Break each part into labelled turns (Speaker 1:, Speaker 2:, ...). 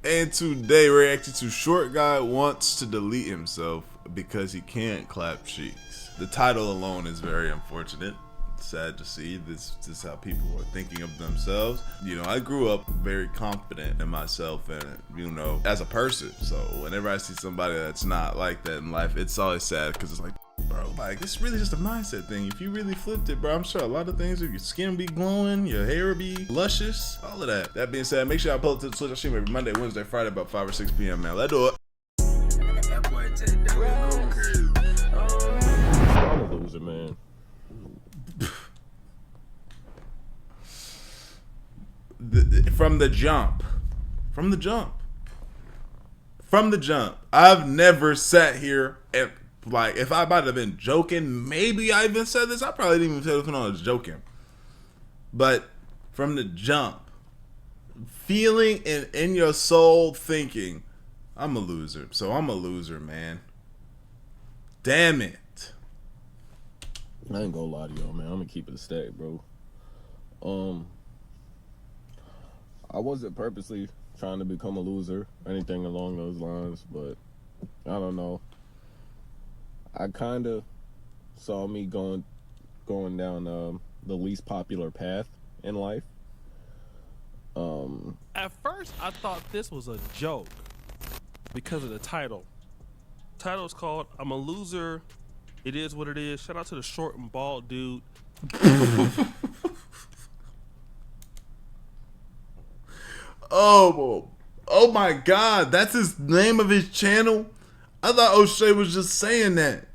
Speaker 1: And today we're reacting to Short Guy Wants to Delete Himself because he can't clap cheeks. The title alone is very unfortunate. Sad to see. This is how people are thinking of themselves. You know, I grew up very confident in myself and, you know, as a person. So whenever I see somebody that's not like that in life, it's always sad because it's like, bro, like, this is really just a mindset thing. If you really flipped it, bro, I'm sure a lot of things, your skin be glowing, your hair will be luscious, all of that. That being said, make sure y'all pull up to the Twitch. I stream every Monday, Wednesday, Friday, about 5 or 6 p.m., man. Let's do it.
Speaker 2: I'm a loser, man.
Speaker 1: From the jump, I've never sat here and, like, if I might have been joking, maybe I even said this. I probably didn't even say this when I was joking. But from the jump, feeling in your soul, thinking, I'm a loser. So I'm a loser, man. Damn it.
Speaker 2: I ain't gonna lie to y'all, man. I'm gonna keep it a stack, bro. I wasn't purposely trying to become a loser or anything along those lines, but I don't know. I kind of saw me going down the least popular path in life.
Speaker 3: At first, I thought this was a joke because of the title. Title's called "I'm a Loser." It is what it is. Shout out to the short and bald dude.
Speaker 1: Oh my God, that's his name of his channel? I thought O'Shea was just saying that.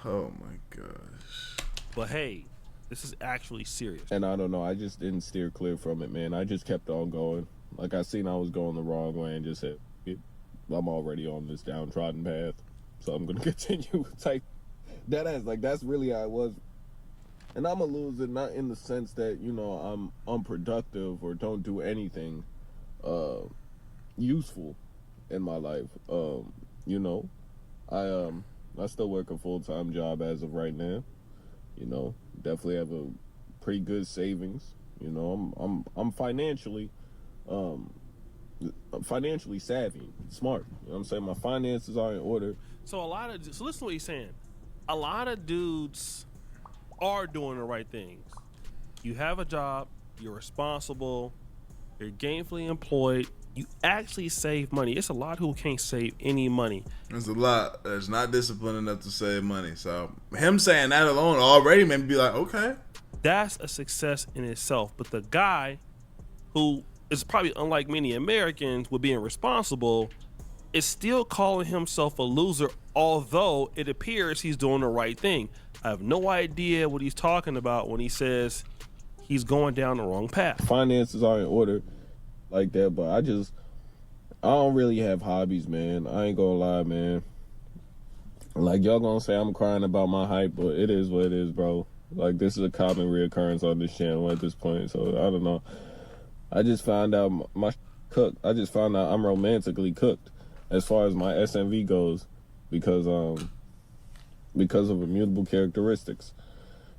Speaker 1: Oh my gosh.
Speaker 3: But hey, this is actually serious.
Speaker 2: And I don't know, I just didn't steer clear from it, man. I just kept on going. Like, I seen I was going the wrong way and just said, I'm already on this downtrodden path, so I'm gonna continue. Type that ass, like, that's really how I was. And I'm a loser, not in the sense that, you know, I'm unproductive or don't do anything useful in my life. You know, I still work a full-time job as of right now. You know, definitely have a pretty good savings. You know, I'm financially savvy, smart. You know what I'm saying? My finances are in order.
Speaker 3: So listen to what he's saying. A lot of dudes are doing the right things. You have a job, you're responsible, you're gainfully employed, you actually save money. It's a lot who can't save any money.
Speaker 1: There's a lot that's not disciplined enough to save money. So him saying that alone already made me be like, okay.
Speaker 3: That's a success in itself. But the guy who is probably, unlike many Americans with being responsible, is still calling himself a loser, although it appears he's doing the right thing. I have no idea what he's talking about when he says he's going down the wrong path.
Speaker 2: Finances are in order like that, but I don't really have hobbies, man. I ain't gonna lie, man. Like, y'all gonna say I'm crying about my height, but it is what it is, bro. Like, this is a common reoccurrence on this channel at this point, so I don't know. I just found out I just found out I'm romantically cooked as far as my SMV goes because of immutable characteristics.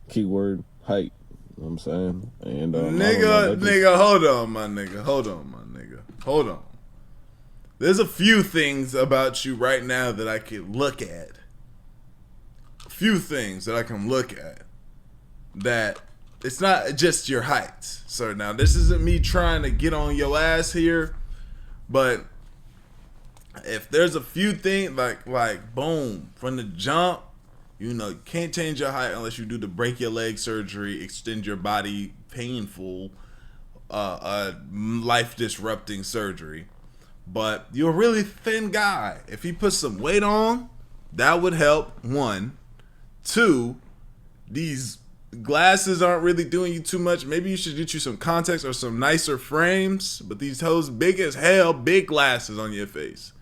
Speaker 2: Keyword height. You know what I'm saying? And
Speaker 1: nigga, hold on, my nigga. Hold on. There's a few things about you right now that I can look at. That it's not just your height. So now this isn't me trying to get on your ass here, but if there's a few things like boom, from the jump, you know, you can't change your height unless you do the break your leg surgery, extend your body, painful, life disrupting surgery. But you're a really thin guy. If you put some weight on, that would help. 1, 2, these glasses aren't really doing you too much. Maybe you should get you some contacts or some nicer frames. But these hoes big as hell, big glasses on your face.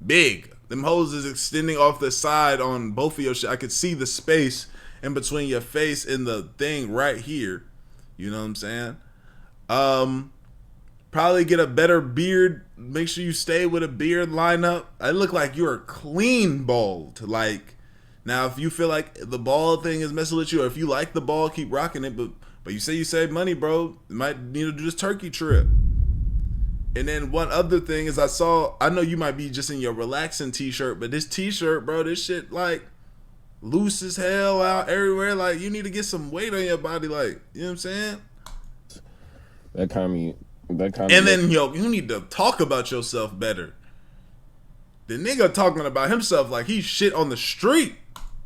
Speaker 1: Big. Them hoes is extending off the side on both of your shit. I could see the space in between your face and the thing right here. You know what I'm saying? Probably get a better beard. Make sure you stay with a beard lineup. I look like you're clean bald. Like, now if you feel like the bald thing is messing with you, or if you like the bald, keep rocking it. But you say you save money, bro. You might need to do this turkey trip. And then one other thing is I know you might be just in your relaxing t-shirt, but this t-shirt, bro, this shit like loose as hell out everywhere. Like you need to get some weight on your body, like, you know what I'm saying?
Speaker 2: That kind of.
Speaker 1: And then you need to talk about yourself better. The nigga talking about himself like he's shit on the street.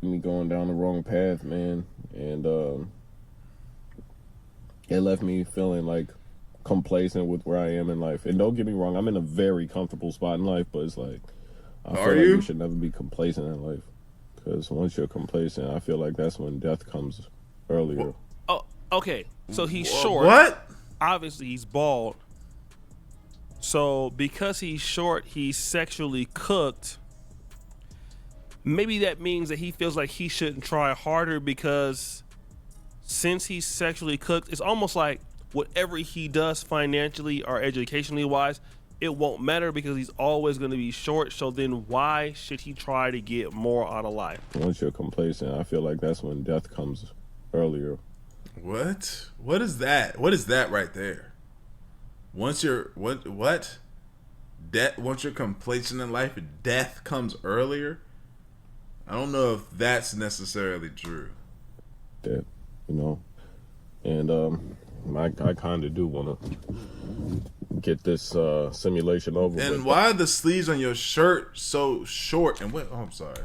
Speaker 2: Me going down the wrong path, man, and it left me feeling like complacent with where I am in life. And don't get me wrong, I'm in a very comfortable spot in life, but it's like I feel like you should never be complacent in life, because once you're complacent, I feel like that's when death comes earlier.
Speaker 3: Oh, okay. So he's short.
Speaker 1: What?
Speaker 3: Obviously, he's bald. So because he's short, he's sexually cooked. Maybe that means that he feels like he shouldn't try harder, because since he's sexually cooked, it's almost like whatever he does financially or educationally wise, it won't matter because he's always going to be short. So then why should he try to get more out of life?
Speaker 2: Once you're complacent, I feel like that's when death comes earlier.
Speaker 1: What? What is that? What is that right there? Once you're what? Once you're complacent in life, death comes earlier. I don't know if that's necessarily true.
Speaker 2: That, you know, and I kind of do want to get this simulation over with.
Speaker 1: And why are the sleeves on your shirt so short? And what? Oh, I'm sorry.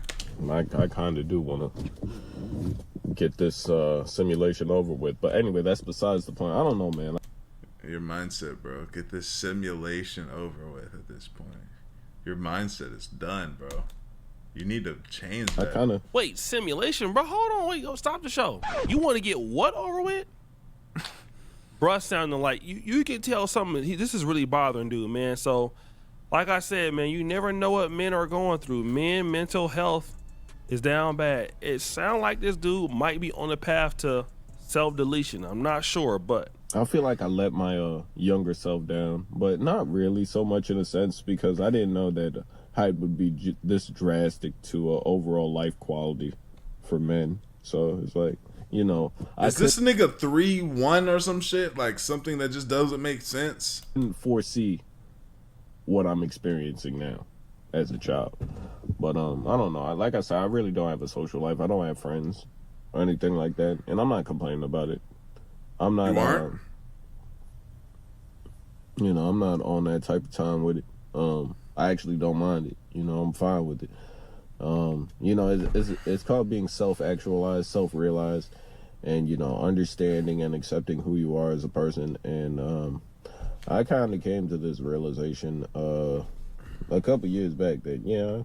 Speaker 2: I kind of do want to get this simulation over with. But anyway, that's besides the point. I don't know, man.
Speaker 1: Your mindset, bro. Get this simulation over with at this point. Your mindset is done, bro. You need to change that.
Speaker 2: I kind of...
Speaker 3: Wait, simulation, bro? Hold on, wait, stop the show. You want to get what over with? Bruh sounding like, you can tell something, this is really bothering dude, man. So, like I said, man, you never know what men are going through. Men, mental health is down bad. It sounds like this dude might be on the path to self-deletion. I'm not sure, but...
Speaker 2: I feel like I let my younger self down, but not really so much in a sense, because I didn't know that height would be this drastic to overall life quality for men. So it's like, you know,
Speaker 1: is this nigga 3'1" or some shit? Like something that just doesn't make sense?
Speaker 2: I didn't foresee what I'm experiencing now as a child. But I don't know. Like I said, I really don't have a social life. I don't have friends or anything like that, and I'm not complaining about it. I'm not.
Speaker 1: You aren't?
Speaker 2: You know, I'm not on that type of time with it. I actually don't mind it. You know, I'm fine with it. You know, it's called being self-actualized, self-realized, and, you know, understanding and accepting who you are as a person. And I kind of came to this realization a couple years back that, yeah,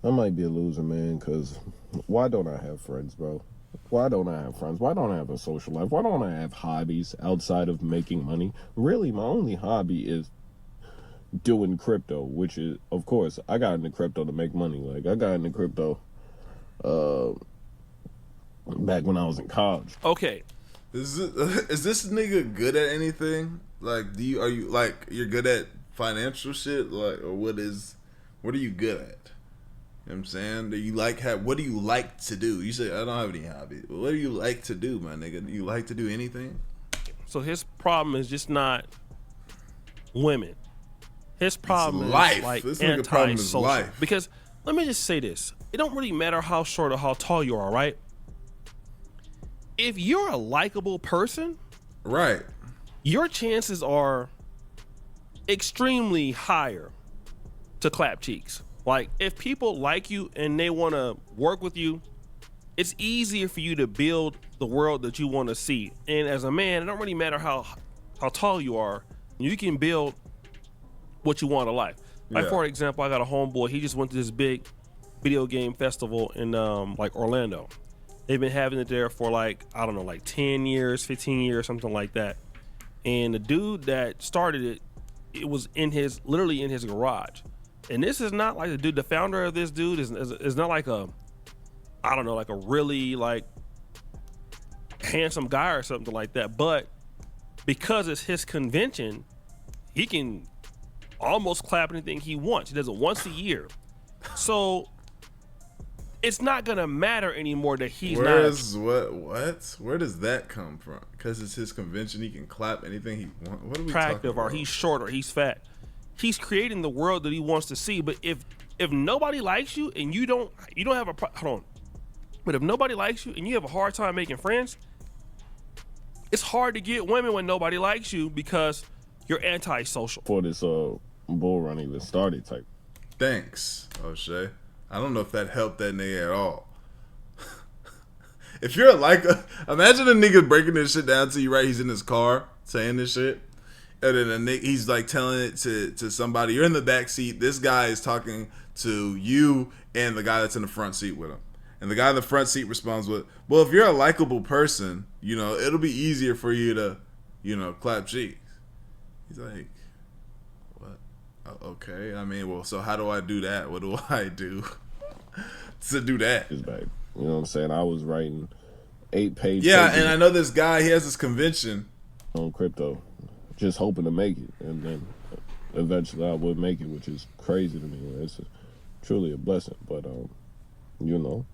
Speaker 2: I might be a loser, man, because why don't I have friends, bro? Why don't I have friends? Why don't I have a social life? Why don't I have hobbies outside of making money? Really, my only hobby is doing crypto, which is, of course, I got into crypto to make money. Like, I got into crypto back when I was in college.
Speaker 3: Okay.
Speaker 1: Is this nigga good at anything? Like, are you like, you're good at financial shit? Like, or what are you good at? You know what I'm saying? What do you like to do? You say, I don't have any hobbies. What do you like to do, my nigga? Do you like to do anything?
Speaker 3: So his problem is just not women. His problem
Speaker 1: life.
Speaker 3: is like
Speaker 1: This nigga problem is
Speaker 3: anti-social.
Speaker 1: life.
Speaker 3: Because let me just say this. It don't really matter how short or how tall you are, right? If you're a likable person,
Speaker 1: right,
Speaker 3: your chances are extremely higher to clap cheeks. Like, if people like you and they want to work with you, it's easier for you to build the world that you want to see. And as a man, it don't really matter how tall you are. You can build what you want in life. Like, for example, I got a homeboy. He just went to this big video game festival in like Orlando. They've been having it there for like, I don't know, like 10 years, 15 years, something like that. And the dude that started it was literally in his garage. And this is not like the founder of this dude is not like I don't know, like a really like handsome guy or something like that. But because it's his convention, he can almost clap anything he wants. He does it once a year. So it's not gonna matter anymore that he's
Speaker 1: Where
Speaker 3: not.
Speaker 1: is what? Where does that come from? Because it's his convention, he can clap anything he wants. What are we talking
Speaker 3: Attractive,
Speaker 1: about?
Speaker 3: or he's short, or he's fat. He's creating the world that he wants to see. But if nobody likes you and you don't have a hold on. But if nobody likes you and you have a hard time making friends, it's hard to get women when nobody likes you because you're antisocial.
Speaker 2: For this bull run even started type.
Speaker 1: Thanks, O'Shea. I don't know if that helped that nigga at all. If you're imagine a nigga breaking this shit down to you, right? He's in his car saying this shit, and then he's like telling it to somebody. You're in the back seat. This guy is talking to you and the guy that's in the front seat with him. And the guy in the front seat responds with, well, if you're a likable person, you know, it'll be easier for you to, you know, clap cheeks. He's like, what? Oh, okay. I mean, well, so how do I do that? What do I do to do that?
Speaker 2: His back. You know what I'm saying? I was writing 8-page.
Speaker 1: Yeah, and I know this guy, he has this convention
Speaker 2: on crypto, just hoping to make it. And then eventually I would make it, which is crazy to me. It's truly a blessing. But, you know.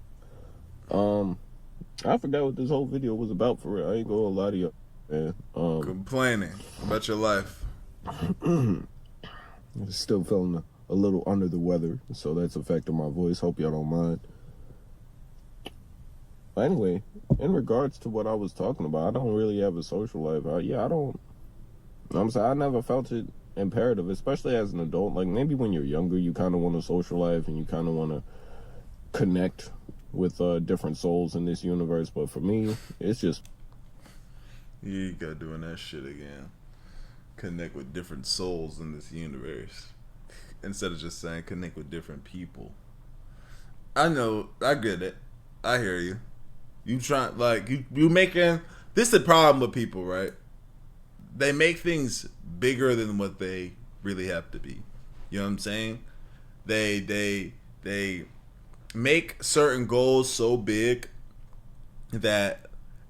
Speaker 2: I forgot what this whole video was about for real. I ain't gonna lie to you, man.
Speaker 1: complaining about your life.
Speaker 2: Still feeling a little under the weather, so that's affecting my voice. Hope y'all don't mind. But anyway, in regards to what I was talking about, I don't really have a social life. I don't. I'm saying I never felt it imperative, especially as an adult. Like maybe when you're younger, you kind of want a social life and you kind of want to connect with different souls in this universe, but for me, it's just
Speaker 1: You got doing that shit again. Connect with different souls in this universe instead of just saying connect with different people. I know, I get it. I hear you. You try like you making this is the problem with people, right? They make things bigger than what they really have to be. You know what I'm saying? They make certain goals so big that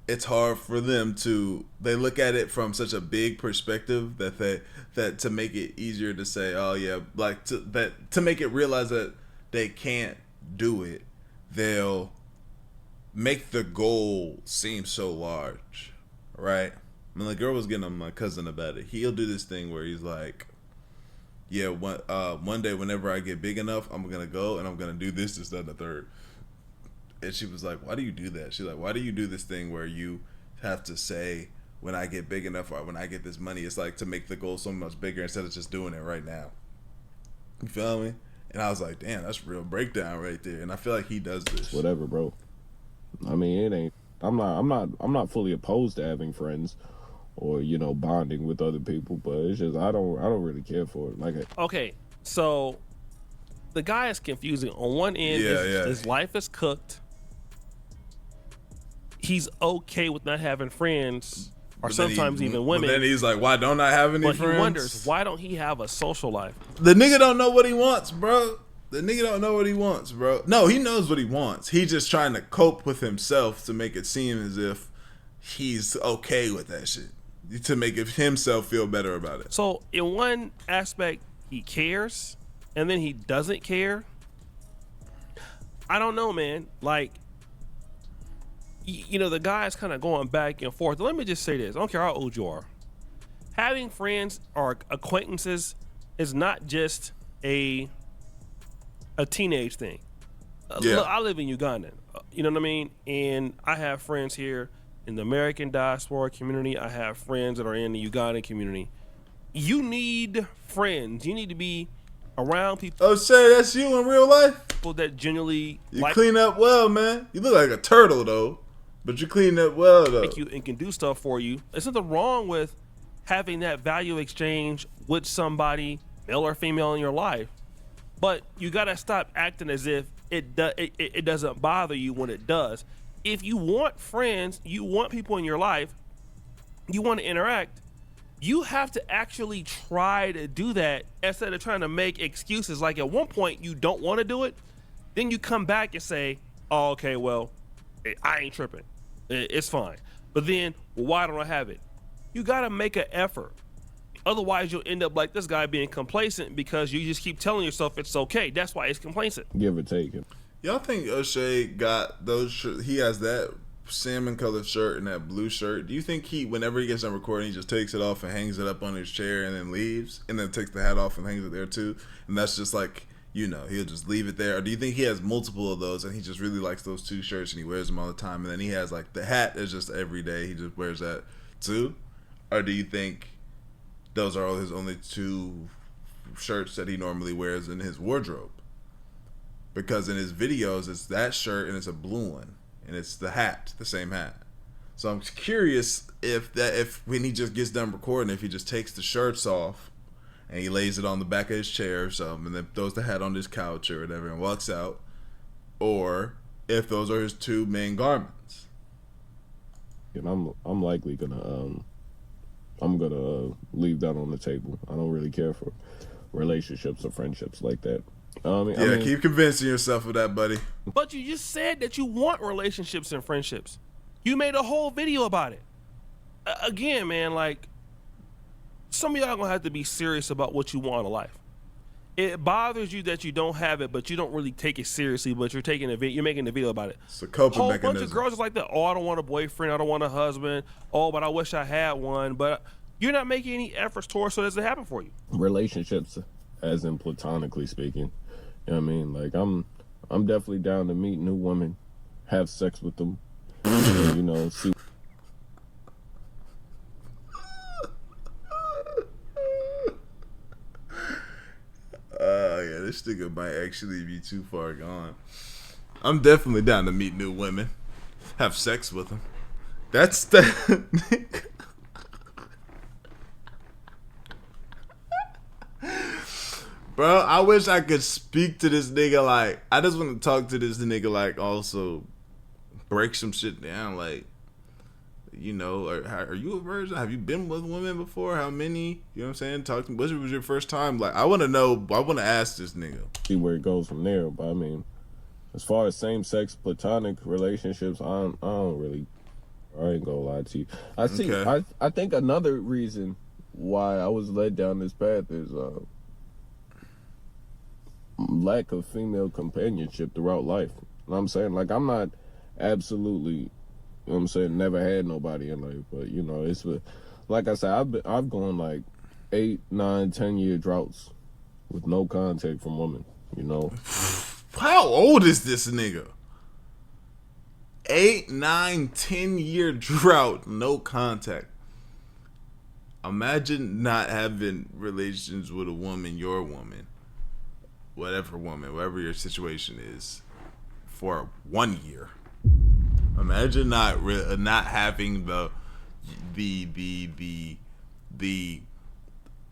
Speaker 1: it's hard for them to they look at it from such a big perspective that to make it easier to say, oh yeah, like to make it realize that they can't do it, they'll make the goal seem so large, right? I mean, the girl was getting on my cousin about it. He'll do this thing where he's like, yeah, one day whenever I get big enough, I'm gonna go and I'm gonna do this, that, and the third. And she was like, why do you do that? She's like, why do you do this thing where you have to say when I get big enough or when I get this money? It's like to make the goal so much bigger instead of just doing it right now. You feel me? And I was like, damn, that's real breakdown right there. And I feel like he does this.
Speaker 2: whatever, bro. I mean, it ain't. I'm not fully opposed to having friends or, you know, bonding with other people, but it's just I don't really care for it. Like,
Speaker 3: Okay, so the guy is confusing. On one end, his life is cooked. He's okay with not having friends, or
Speaker 1: But
Speaker 3: sometimes even women.
Speaker 1: But then he's like, why don't I have any
Speaker 3: But
Speaker 1: friends?
Speaker 3: he wonders, why don't he have a social life?
Speaker 1: The nigga don't know what he wants, bro. The nigga don't know what he wants, bro. No, he knows what he wants. He's just trying to cope with himself to make it seem as if he's okay with that shit. To make himself feel better about it.
Speaker 3: So in one aspect, he cares, and then he doesn't care. I don't know, man. Like, you know, the guy's kind of going back and forth. Let me just say this. I don't care how old you are. Having friends or acquaintances is not just a teenage thing.
Speaker 1: Yeah.
Speaker 3: Look, I live in Uganda. You know what I mean? And I have friends here in the American diaspora community. I have friends that are in the Ugandan community. You need friends. You need to be around people.
Speaker 1: Oh shit, that's you in real life?
Speaker 3: People that genuinely
Speaker 1: You clean up well, man. You look like a turtle though, but you clean up well though.
Speaker 3: like you and can do stuff for you. There's nothing wrong with having that value exchange with somebody, male or female, in your life. But you gotta stop acting as if it doesn't bother you when it does. If you want friends, you want people in your life, you want to interact, you have to actually try to do that instead of trying to make excuses. Like at one point you don't want to do it, then you come back and say, oh, okay, well, I ain't tripping. It's fine. But then, well, why don't I have it? You got to make an effort. Otherwise, you'll end up like this guy being complacent because you just keep telling yourself it's okay. That's why it's complacent.
Speaker 2: give or take it.
Speaker 1: Y'all think O'Shea got those? He has that salmon colored shirt and that blue shirt. Do you think whenever he gets done recording, he just takes it off and hangs it up on his chair and then leaves, and then takes the hat off and hangs it there too? And that's just like, he'll just leave it there. Or do you think he has multiple of those and he just really likes those two shirts and he wears them all the time? And then he has like the hat is just every day. He just wears that too. Or do you think those are all his only two shirts that he normally wears in his wardrobe? Because in his videos, it's that shirt and it's a blue one, and it's the hat, the same hat. So I'm curious if when he just gets done recording, if he just takes the shirts off and he lays it on the back of his chair or something, and then throws the hat on his couch or whatever and walks out, or if those are his two main garments.
Speaker 2: And I'm likely gonna leave that on the table. I don't really care for relationships or friendships like that.
Speaker 1: Keep convincing yourself of that, buddy.
Speaker 3: But you just said that you want relationships and friendships. You made a whole video about it. Again, man, like, some of y'all gonna have to be serious about what you want in life. It bothers you that you don't have it, but you don't really take it seriously. But you're making a video about it.
Speaker 1: It's a coping
Speaker 3: whole
Speaker 1: mechanism.
Speaker 3: Bunch of girls are like that. Oh, I don't want a boyfriend. I don't want a husband. Oh, but I wish I had one. But you're not making any efforts towards so it doesn't happen for you.
Speaker 2: Relationships, as in platonically speaking. You know what I mean? Like, I'm definitely down to meet new women, have sex with them, and, see.
Speaker 1: This nigga might actually be too far gone. I'm definitely down to meet new women, have sex with them. That's the. Bro, I wish I could speak to this nigga. Like, I just want to talk to this nigga. Like, also break some shit down. Like, are you a virgin? Have you been with women before? How many? You know what I'm saying? Talk to me. What was your first time? Like, I want to know. I want to ask this nigga.
Speaker 2: See where it goes from there. But I mean, as far as same-sex platonic relationships, I ain't gonna lie to you. I think another reason why I was led down this path is lack of female companionship throughout life. You know what I'm saying? Like, I'm not absolutely, you know what I'm saying, never had nobody in life, but it's like I said, I've gone like 8, 9, 10-year droughts with no contact from women.
Speaker 1: How old is this nigga? 8, 9, 10-year drought, no contact. Imagine not having relations with a woman, your woman, whatever your situation is, for 1 year. Imagine not having the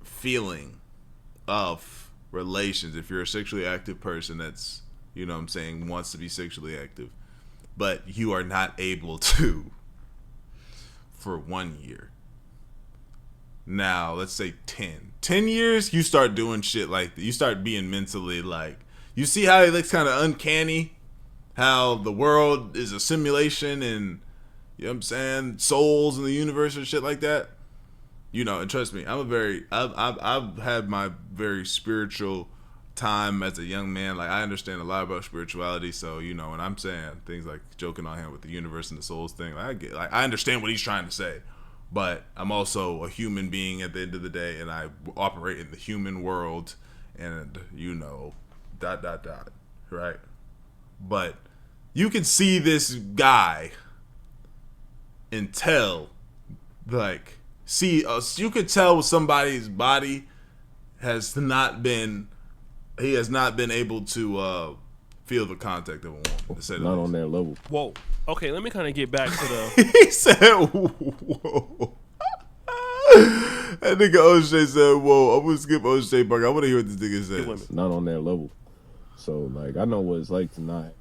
Speaker 1: feeling of relations if you're a sexually active person that's, wants to be sexually active, but you are not able to for 1 year. Now, let's say 10 years, you start doing shit like that. You start being mentally like, you see how it looks kind of uncanny, how the world is a simulation and, souls in the universe and shit like that. And trust me, I've had my very spiritual time as a young man. Like, I understand a lot about spirituality, so, when I'm saying things like joking on him with the universe and the souls thing, I understand what he's trying to say. But I'm also a human being at the end of the day, and I operate in the human world, and right? But you can see this guy and tell, you could tell somebody's body has not been able to feel the contact of a woman.
Speaker 2: Not on that level.
Speaker 3: Whoa. Okay, let me kind of get back to the.
Speaker 1: He said, "Whoa." That nigga O'Shea said, "Whoa." I'm gonna skip O'Shea Park. I want to hear what this nigga says.
Speaker 2: Not on that level. So, like, I know what it's like to not.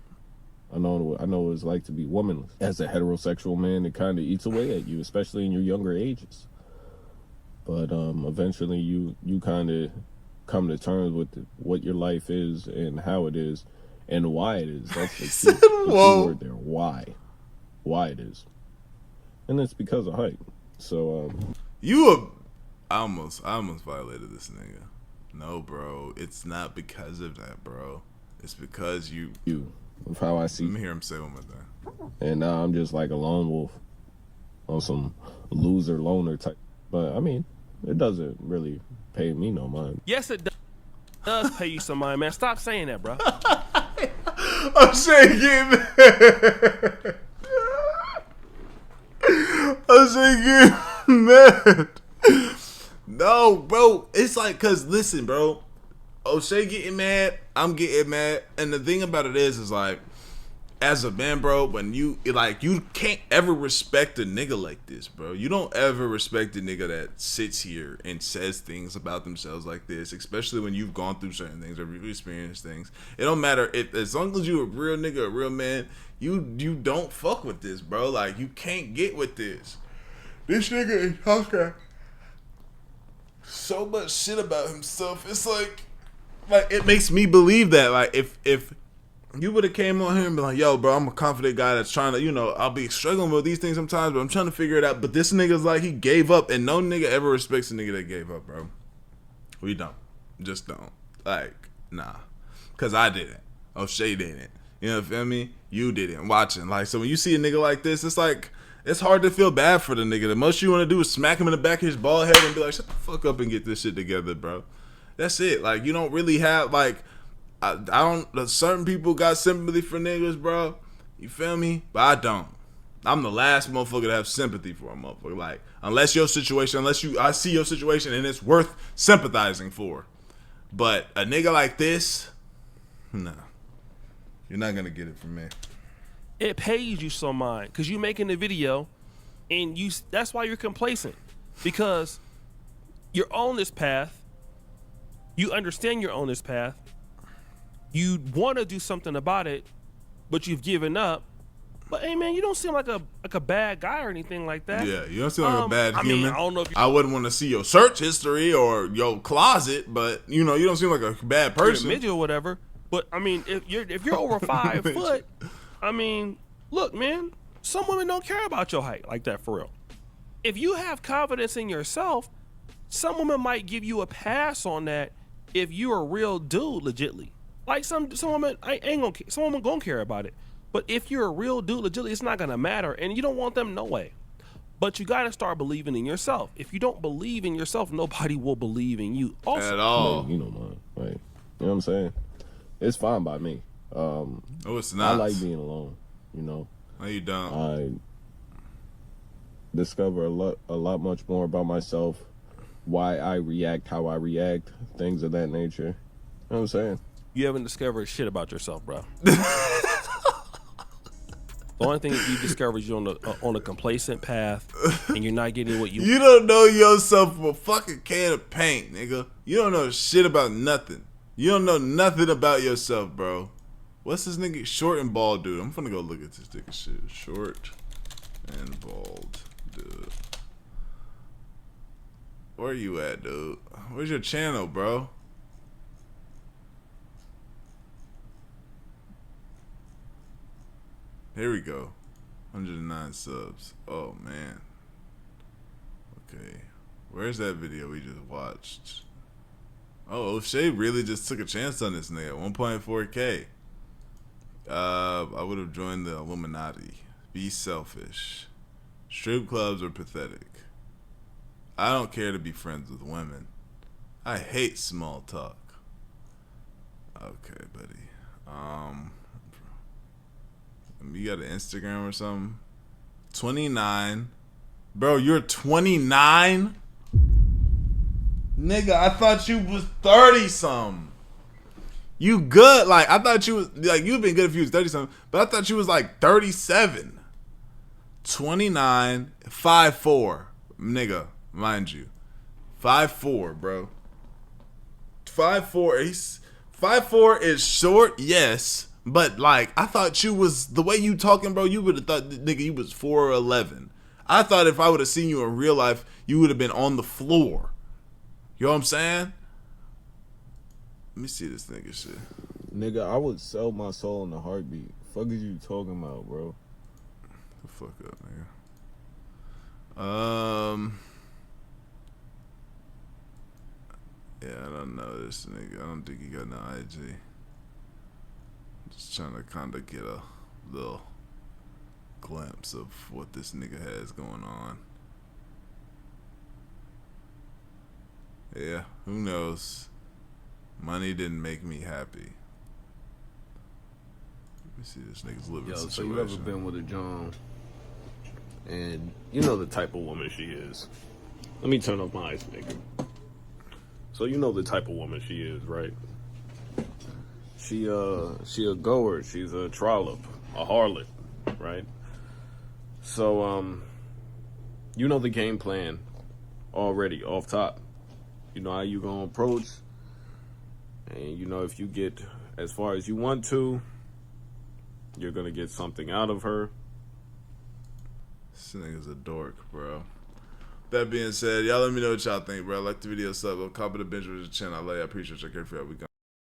Speaker 2: I know what it's like to be womanless. As a heterosexual man, it kind of eats away at you, especially in your younger ages. But eventually, you kind of come to terms with what your life is and how it is. And why it is. That's the key word there. Why it is. And it's because of height. So
Speaker 1: I almost violated this nigga. No, bro, it's not because of that, bro. It's because you
Speaker 2: of how I
Speaker 1: Let
Speaker 2: see.
Speaker 1: me hear him say one more thing.
Speaker 2: And now I'm just like a lone wolf on some loser loner type. But I mean, it doesn't really pay me no mind.
Speaker 3: Yes, it does pay you some money, man. Stop saying that, bro.
Speaker 1: I'm saying get mad. I'm saying get mad. No, bro. It's like, cause listen, bro. O'Shea getting mad, I'm getting mad, and the thing about it is like, as a man, bro, when you can't ever respect a nigga like this, bro. You don't ever respect a nigga that sits here and says things about themselves like this, especially when you've gone through certain things or you've experienced things. It don't matter if, as long as you a real nigga, a real man, you don't fuck with this, bro. Like, you can't get with this. This nigga is talking so much shit about himself. It's like it makes me believe that, like, if you would have came on here and been like, yo, bro, I'm a confident guy that's trying to, I'll be struggling with these things sometimes, but I'm trying to figure it out. But this nigga's like, he gave up, and no nigga ever respects a nigga that gave up, bro. We don't. Just don't. Like, nah. Because I didn't. O'Shea didn't. You know what I feel me? You didn't. Watching. Like, so when you see a nigga like this, it's like, it's hard to feel bad for the nigga. The most you want to do is smack him in the back of his bald head and be like, shut the fuck up and get this shit together, bro. That's it. Like, you don't really have, like, I don't, certain people got sympathy for niggas, bro. You feel me? But I don't. I'm the last motherfucker to have sympathy for a motherfucker. Like, unless I see your situation and it's worth sympathizing for. But a nigga like this, nah. You're not gonna get it from me.
Speaker 3: It pays you some mind because you making the video, and that's why you're complacent, because you're on this path. You understand you're on this path. You want to do something about it, but you've given up. But hey, man, you don't seem like a bad guy or anything like that.
Speaker 1: Yeah, you don't seem like a bad human.
Speaker 3: I don't know if
Speaker 1: I wouldn't want to see your search history or your closet, but you don't seem like a bad person.
Speaker 3: You're a midget or whatever. But I mean, if you're over 5 foot, I mean, look, man, some women don't care about your height like that for real. If you have confidence in yourself, some women might give you a pass on that if you're a real dude, legitly. Like some women, some women gonna care about it. But if you're a real dude, legitly, it's not gonna matter, and you don't want them no way. But you gotta start believing in yourself. If you don't believe in yourself, nobody will believe in you. Also,
Speaker 1: at all.
Speaker 2: Man, man. Like, you know what I'm saying? It's fine by me.
Speaker 1: No, it's not.
Speaker 2: I like being alone.
Speaker 1: No, you don't.
Speaker 2: I discover a lot much more about myself, why I react, how I react, things of that nature. You know what I'm saying?
Speaker 3: You haven't discovered shit about yourself, bro. The only thing that you discovered is you're on a complacent path, and you're not getting what you.
Speaker 1: You don't know yourself from a fucking can of paint, nigga. You don't know shit about nothing. You don't know nothing about yourself, bro. What's this nigga short and bald dude? I'm finna go look at this nigga shit. Short and bald dude. Where you at, dude? Where's your channel, bro? Here we go. 109 subs. Oh, man. Okay. Where's that video we just watched? Oh, O'Shea really just took a chance on this nigga. 1.4K. I would have joined the Illuminati. Be selfish. Strip clubs are pathetic. I don't care to be friends with women. I hate small talk. Okay, buddy. You got an Instagram or something? 29. Bro, you're 29? Nigga, I thought you was 30-something. You good. Like, I thought you was, like, you'd been good if you was 30-something, but I thought you was, like, 37. 29, 5'4". Nigga, mind you. 5'4", bro. 5'4". 5'4" is short, yes. But, like, I thought you was, the way you talking, bro, you would have thought, nigga, you was 4'11". I thought if I would have seen you in real life, you would have been on the floor. You know what I'm saying? Let me see this nigga shit.
Speaker 2: Nigga, I would sell my soul in a heartbeat. Fuck is you talking about, bro?
Speaker 1: The fuck up, nigga. Yeah, I don't know this nigga. I don't think he got no IG. Just trying to kind of get a little glimpse of what this nigga has going on. Yeah, who knows? Money didn't make me happy. Let me see this nigga's living situation.
Speaker 2: So you ever been with a John, and you know the type of woman she is. Let me turn off my ice maker. So you know the type of woman she is, right? She a goer. She's a trollop, a harlot, right? So you know the game plan already off top. You know how you gonna approach, and you know if you get as far as you want to, you're gonna get something out of her.
Speaker 1: This nigga's a dork, bro. That being said, y'all let me know what y'all think, bro. Like the video, sub, comment, binge with the channel. I love you. I appreciate your care for y'all. We gone.